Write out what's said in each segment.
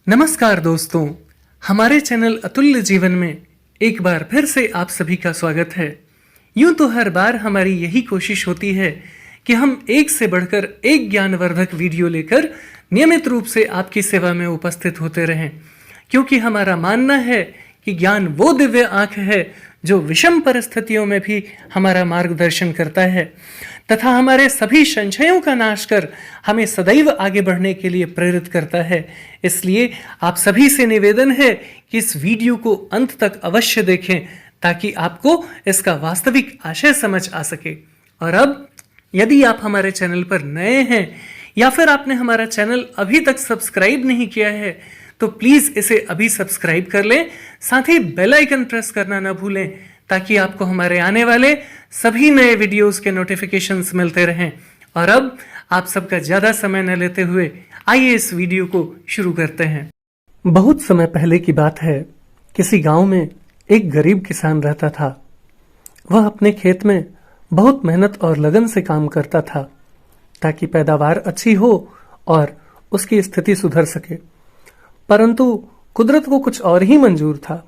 नमस्कार दोस्तों, हमारे चैनल अतुल्य जीवन में एक बार फिर से आप सभी का स्वागत है। यूं तो हर बार हमारी यही कोशिश होती है कि हम एक से बढ़कर एक ज्ञानवर्धक वीडियो लेकर नियमित रूप से आपकी सेवा में उपस्थित होते रहें, क्योंकि हमारा मानना है कि ज्ञान वो दिव्य आंख है जो विषम परिस्थितियों में भी हमारा मार्गदर्शन करता है तथा हमारे सभी संशयों का नाश कर हमें सदैव आगे बढ़ने के लिए प्रेरित करता है। इसलिए आप सभी से निवेदन है कि इस वीडियो को अंत तक अवश्य देखें ताकि आपको इसका वास्तविक आशय समझ आ सके। और अब यदि आप हमारे चैनल पर नए हैं या फिर आपने हमारा चैनल अभी तक सब्सक्राइब नहीं किया है तो प्लीज इसे अभी सब्सक्राइब कर लें, साथ ही बेल आइकन प्रेस करना ना भूलें ताकि आपको हमारे आने वाले सभी नए वीडियोस के नोटिफिकेशंस मिलते रहें। और अब आप सबका ज्यादा समय न लेते हुए आइए इस वीडियो को शुरू करते हैं। बहुत समय पहले की बात है, किसी गांव में एक गरीब किसान रहता था। वह अपने खेत में बहुत मेहनत और लगन से काम करता था ताकि पैदावार अच्छी हो और उसकी स्थिति सुधर सके, परंतु कुदरत को कुछ और ही मंजूर था।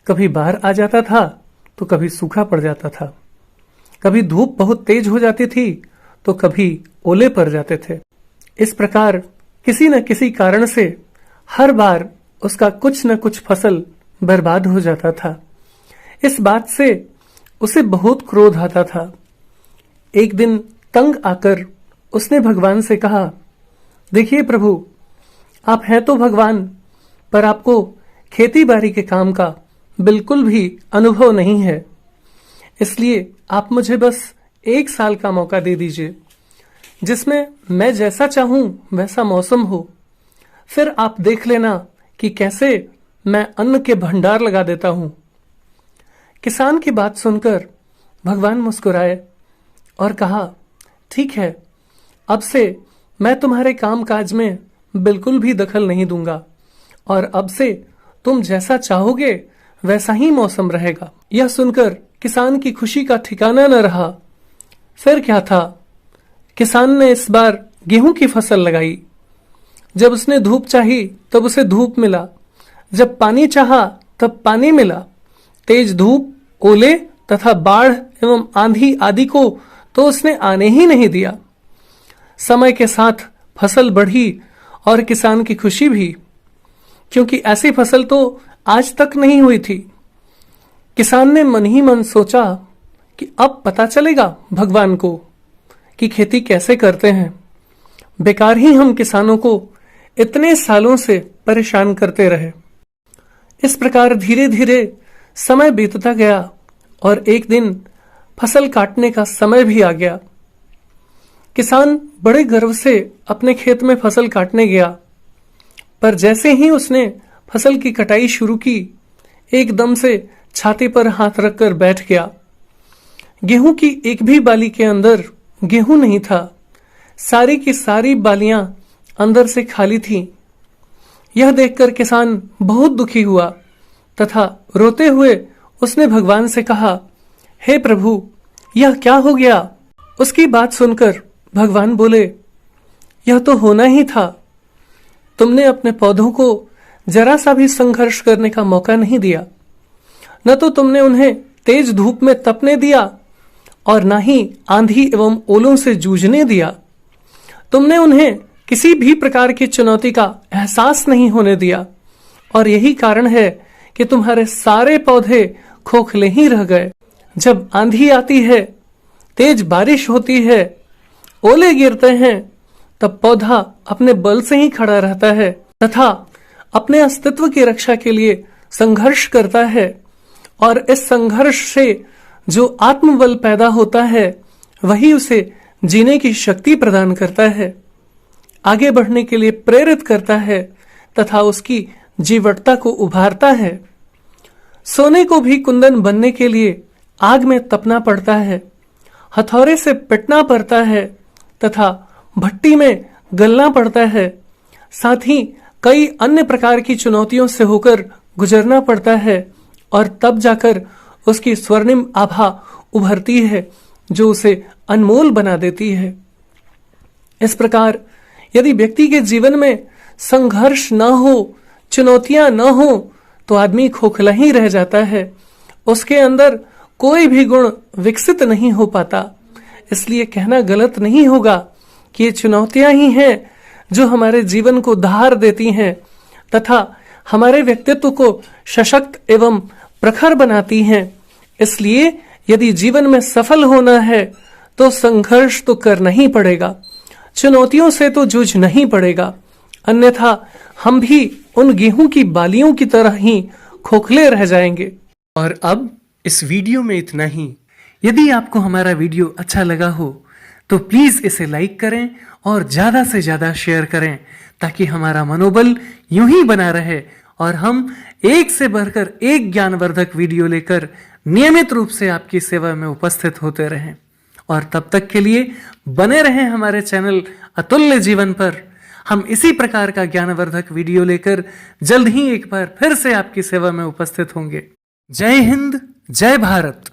कभी बाढ़ आ जाता था तो कभी सूखा पड़ जाता था, कभी धूप बहुत तेज हो जाती थी तो कभी ओले पड़ जाते थे। इस प्रकार किसी न किसी कारण से हर बार उसका कुछ न कुछ फसल बर्बाद हो जाता था। इस बात से उसे बहुत क्रोध आता था। एक दिन तंग आकर उसने भगवान से कहा, देखिए प्रभु, आप हैं तो भगवान, पर आपको खेती बाड़ी के काम का बिल्कुल भी अनुभव नहीं है, इसलिए आप मुझे बस 1 साल का मौका दे दीजिए जिसमें मैं जैसा चाहूं वैसा मौसम हो। फिर आप देख लेना कि कैसे मैं अन्न के भंडार लगा देता हूं। किसान की बात सुनकर भगवान मुस्कुराए और कहा, ठीक है, अब से मैं तुम्हारे काम काज में बिल्कुल भी दखल नहीं दूंगा और अब से तुम जैसा चाहोगे वैसा ही मौसम रहेगा। यह सुनकर किसान की खुशी का ठिकाना न रहा। फिर क्या था, किसान ने इस बार गेहूं की फसल लगाई। जब उसने धूप चाही तब उसे धूप मिला, जब पानी चाहा तब पानी मिला। तेज धूप, ओले तथा बाढ़ एवं आंधी आदि को तो उसने आने ही नहीं दिया। समय के साथ फसल बढ़ी और किसान की खुशी भी, क्योंकि ऐसी फसल तो आज तक नहीं हुई थी। किसान ने मन ही मन सोचा कि अब पता चलेगा भगवान को कि खेती कैसे करते हैं। बेकार ही हम किसानों को इतने सालों से परेशान करते रहे। इस प्रकार धीरे धीरे समय बीतता गया और एक दिन फसल काटने का समय भी आ गया। किसान बड़े गर्व से अपने खेत में फसल काटने गया, पर जैसे ही उसने फसल की कटाई शुरू की, एकदम से छाती पर हाथ रखकर बैठ गया। गेहूं की एक भी बाली के अंदर गेहूं नहीं था। सारी की सारी बालियां अंदर से खाली थीं। यह देखकर किसान बहुत दुखी हुआ तथा रोते हुए उसने भगवान से कहा, हे प्रभु, यह क्या हो गया? उसकी बात सुनकर भगवान बोले, यह तो होना ही था। तुमने अपने पौधों को जरा सा भी संघर्ष करने का मौका नहीं दिया। न तो तुमने उन्हें तेज धूप में तपने दिया और न ही आंधी एवं ओलों से जूझने दिया। तुमने उन्हें किसी भी प्रकार की चुनौती का एहसास नहीं होने दिया और यही कारण है कि तुम्हारे सारे पौधे खोखले ही रह गए। जब आंधी आती है, तेज बारिश होती है, ओले गिरते हैं, तब पौधा अपने बल से ही खड़ा रहता है तथा अपने अस्तित्व की रक्षा के लिए संघर्ष करता है और इस संघर्ष से जो आत्मबल पैदा होता है वही उसे जीने की शक्ति प्रदान करता है, आगे बढ़ने के लिए प्रेरित करता है तथा उसकी जीवटता को उभारता है। सोने को भी कुंदन बनने के लिए आग में तपना पड़ता है, हथौड़े से पिटना पड़ता है तथा भट्टी में गलना पड़ता है। साथ ही कई अन्य प्रकार की चुनौतियों से होकर गुजरना पड़ता है और तब जाकर उसकी स्वर्णिम आभा उभरती है जो उसे अनमोल बना देती है। इस प्रकार यदि व्यक्ति के जीवन में संघर्ष ना हो, चुनौतियां ना हो, तो आदमी खोखला ही रह जाता है। उसके अंदर कोई भी गुण विकसित नहीं हो पाता। इसलिए कहना गलत नहीं होगा कि ये चुनौतियां ही हैं जो हमारे जीवन को धार देती हैं तथा हमारे व्यक्तित्व को सशक्त एवं प्रखर बनाती हैं। इसलिए यदि जीवन में सफल होना है तो संघर्ष तो करना ही पड़ेगा, चुनौतियों से तो जूझना ही पड़ेगा, अन्यथा हम भी उन गेहूं की बालियों की तरह ही खोखले रह जाएंगे। और अब इस वीडियो में इतना ही। यदि आपको हमारा वीडियो अच्छा लगा हो तो प्लीज इसे लाइक करें और ज्यादा से ज्यादा शेयर करें, ताकि हमारा मनोबल यूं ही बना रहे और हम एक से बढ़कर एक ज्ञानवर्धक वीडियो लेकर नियमित रूप से आपकी सेवा में उपस्थित होते रहें। और तब तक के लिए बने रहें हमारे चैनल अतुल्य जीवन पर। हम इसी प्रकार का ज्ञानवर्धक वीडियो लेकर जल्द ही एक बार फिर से आपकी सेवा में उपस्थित होंगे। जय हिंद, जय भारत।